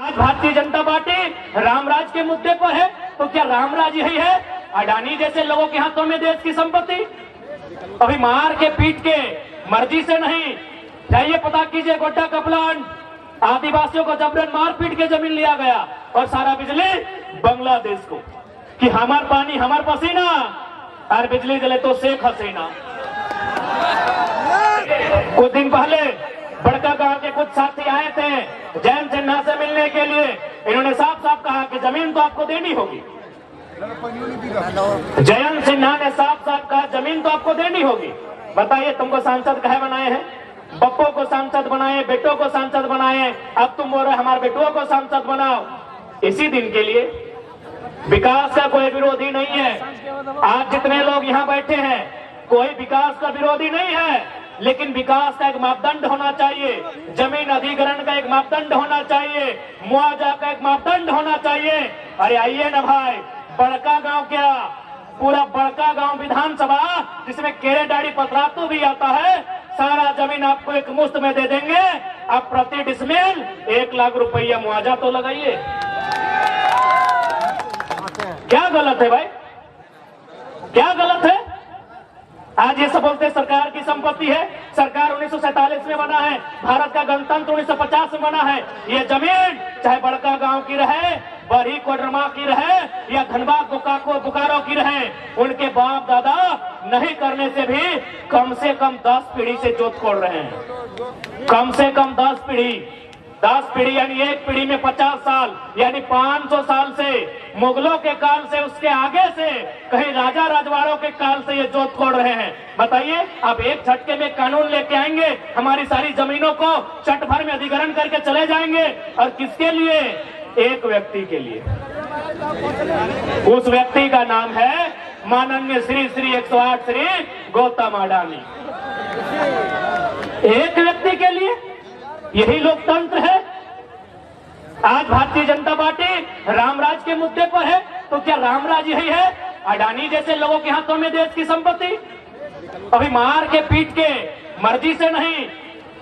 आज भारतीय जनता पार्टी रामराज के मुद्दे पर है, तो क्या रामराज यही है? अडानी जैसे लोगों के हाथों में देश की संपत्ति? अभी मार के पीट के मर्जी से नहीं, जाइए पता कीजिए गोड्डा का प्लांट, आदिवासियों को जबरन मार पीट के जमीन लिया गया और सारा बिजली बांग्लादेश को, कि हमार पानी हमार पसीना और बिजली जले तो शेख हसीना। कुछ दिन पहले बड़का गांव के कुछ साथी आए थे जयंत सिन्हा से मिलने के लिए। इन्होंने साफ साफ कहा कि जमीन तो आपको देनी होगी। जयंत सिन्हा ने साफ साफ कहा जमीन तो आपको देनी होगी। बताइए तुमको सांसद कहे बनाए हैं? बप्पो को सांसद बनाए, बेटों को सांसद बनाए, अब तुम बोल रहे हमारे बेटों को सांसद बनाओ। इसी दिन के लिए विकास का कोई विरोधी नहीं है। आज जितने लोग यहाँ बैठे हैं कोई विकास का विरोधी नहीं है, लेकिन विकास का एक मापदंड होना चाहिए, जमीन अधिग्रहण का एक मापदंड होना चाहिए, मुआवजा का एक मापदंड होना चाहिए। अरे आइए ना भाई, बड़का गांव क्या, पूरा बड़का गांव विधानसभा जिसमें केरे डाड़ी पतरातू भी आता है, सारा जमीन आपको एक मुश्त में दे देंगे। अब प्रति डिसमिल 1 लाख रुपया मुआवजा तो लगाइए। क्या गलत है भाई? क्या गलत है? आज ये सब बोलते सरकार की संपत्ति है। सरकार 1947 में बना है, भारत का गणतंत्र 1950 में बना है। ये जमीन चाहे बड़का गांव की रहे, बड़ी कोडरमा की रहे या धनबाद बोकारो की रहे, उनके बाप दादा नहीं करने से भी कम से कम 10 पीढ़ी से जोत खोल रहे हैं। कम से कम 10 पीढ़ी यानी एक पीढ़ी में 50 साल यानी 500 साल से, मुगलों के काल से, उसके आगे से, कहीं राजा राजवाड़ों के काल से ये जोत खोल रहे हैं। बताइए, आप एक झटके में कानून लेके आएंगे, हमारी सारी जमीनों को चट भर में अधिग्रहण करके चले जाएंगे। और किसके लिए? एक व्यक्ति के लिए। उस व्यक्ति का नाम है माननीय श्री 108 श्री गौतम अडानी। एक व्यक्ति के लिए? यही लोकतंत्र है? आज भारतीय जनता पार्टी रामराज के मुद्दे पर है, तो क्या रामराज यही है? अडानी जैसे लोगों के हाथों में देश की संपत्ति? अभी मार के पीट के मर्जी से नहीं,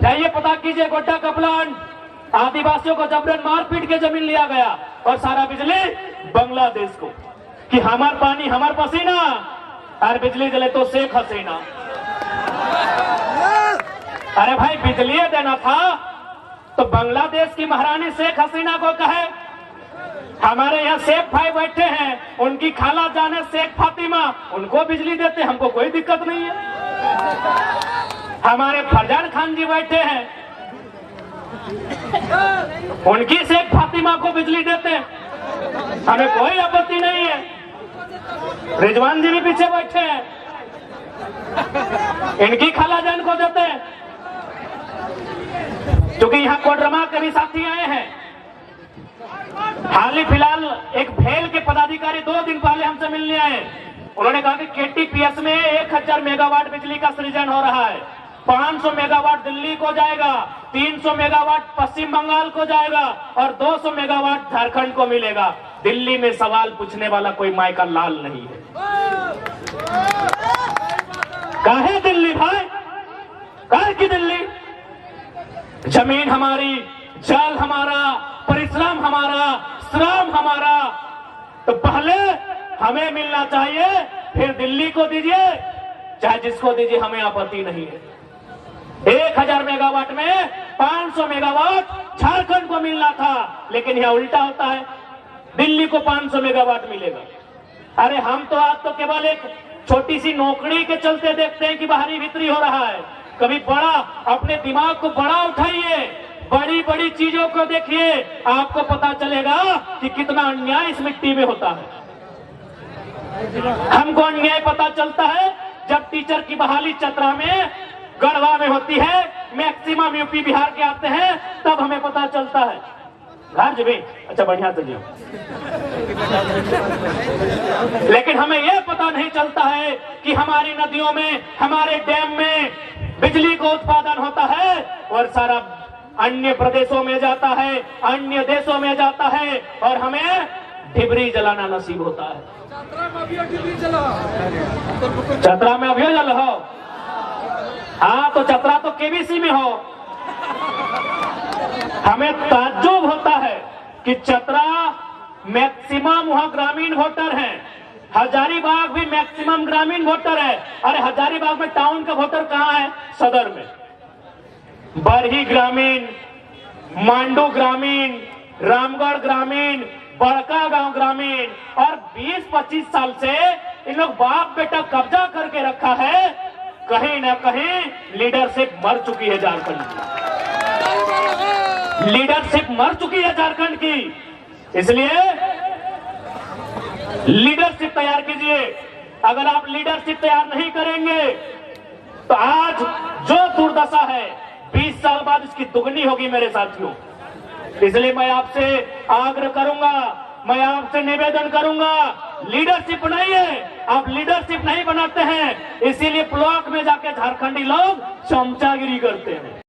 जाइए पता कीजिए गोड्डा का प्लांट, आदिवासियों को जबरन मार पीट के जमीन लिया गया और सारा बिजली बांग्लादेश को, कि हमार पानी हमार पसीना और बिजली जले तो शेख हसीना। अरे भाई, बिजली देना था तो बांग्लादेश की महारानी शेख हसीना को कहे। हमारे यहाँ शेख भाई बैठे हैं, उनकी खाला जाने शेख फातिमा, उनको बिजली देते, हमको कोई दिक्कत नहीं है। हमारे फरजान खान जी बैठे हैं, उनकी शेख फातिमा को बिजली देते, हमें कोई आपत्ति नहीं है। रिजवान जी भी पीछे बैठे हैं, इनकी खाला जान को देते हैं। क्योंकि यहाँ कोडरमा के भी साथी आए हैं। हाल ही फिलहाल एक भेल के पदाधिकारी 2 दिन पहले हमसे मिलने आए। उन्होंने कहा कि केटीपीएस में 1000 मेगावाट बिजली का सृजन हो रहा है, 500 मेगावाट दिल्ली को जाएगा, 300 मेगावाट पश्चिम बंगाल को जाएगा और 200 मेगावाट झारखंड को मिलेगा। दिल्ली में सवाल पूछने वाला कोई माय का लाल नहीं है। काहे दिल्ली भाई? काहे की दिल्ली? जमीन हमारी, जल हमारा, परिश्रम हमारा, श्रम हमारा, तो पहले हमें मिलना चाहिए, फिर दिल्ली को दीजिए, चाहे जिसको दीजिए, हमें आपत्ति नहीं है। 1000 मेगावाट में 500 मेगावाट झारखंड को मिलना था, लेकिन यह उल्टा होता है, दिल्ली को 500 मेगावाट मिलेगा। अरे हम तो आज तो केवल एक छोटी सी नौकरी के चलते देखते हैं कि बाहरी भीतरी हो रहा है। कभी बड़ा, अपने दिमाग को बड़ा उठाइए, बड़ी बड़ी चीजों को देखिए, आपको पता चलेगा कि कितना अन्याय इस मिट्टी में होता है। हमको अन्याय पता चलता है जब टीचर की बहाली चतरा में, गढ़वा में होती है, मैक्सिमम यूपी बिहार के आते हैं, तब हमें पता चलता है। घर जी, अच्छा बढ़िया से जियो। लेकिन हमें यह पता नहीं चलता है कि हमारी नदियों में, हमारे डैम में बिजली का उत्पादन होता है और सारा अन्य प्रदेशों में जाता है, अन्य देशों में जाता है और हमें ढिबरी जलाना नसीब होता है। चतरा में अभी जल हो? हाँ, तो चतरा तो केबीसी में हो। हमें ताज्जुब होता है कि चतरा मैक्सिमम वहां ग्रामीण वोटर हैं, हजारीबाग भी मैक्सिमम ग्रामीण वोटर है। अरे हजारीबाग में टाउन का वोटर कहां है? सदर में। बरही ग्रामीण, मांडू ग्रामीण, रामगढ़ ग्रामीण, बड़का गांव ग्रामीण, और 20-25 साल से इन लोग बाप बेटा कब्जा करके रखा है। कहीं ना कहीं लीडरशिप मर चुकी है झारखंड की, लीडरशिप मर चुकी है झारखंड की। इसलिए लीडरशिप तैयार कीजिए। अगर आप लीडरशिप तैयार नहीं करेंगे तो आज जो दुर्दशा है 20 साल बाद इसकी दुगनी होगी मेरे साथियों। इसलिए मैं आपसे आग्रह करूंगा, मैं आपसे निवेदन करूंगा, लीडरशिप बनाइए। आप लीडरशिप नहीं बनाते हैं, इसीलिए ब्लॉक में जाके झारखंडी लोग चमचागिरी करते हैं।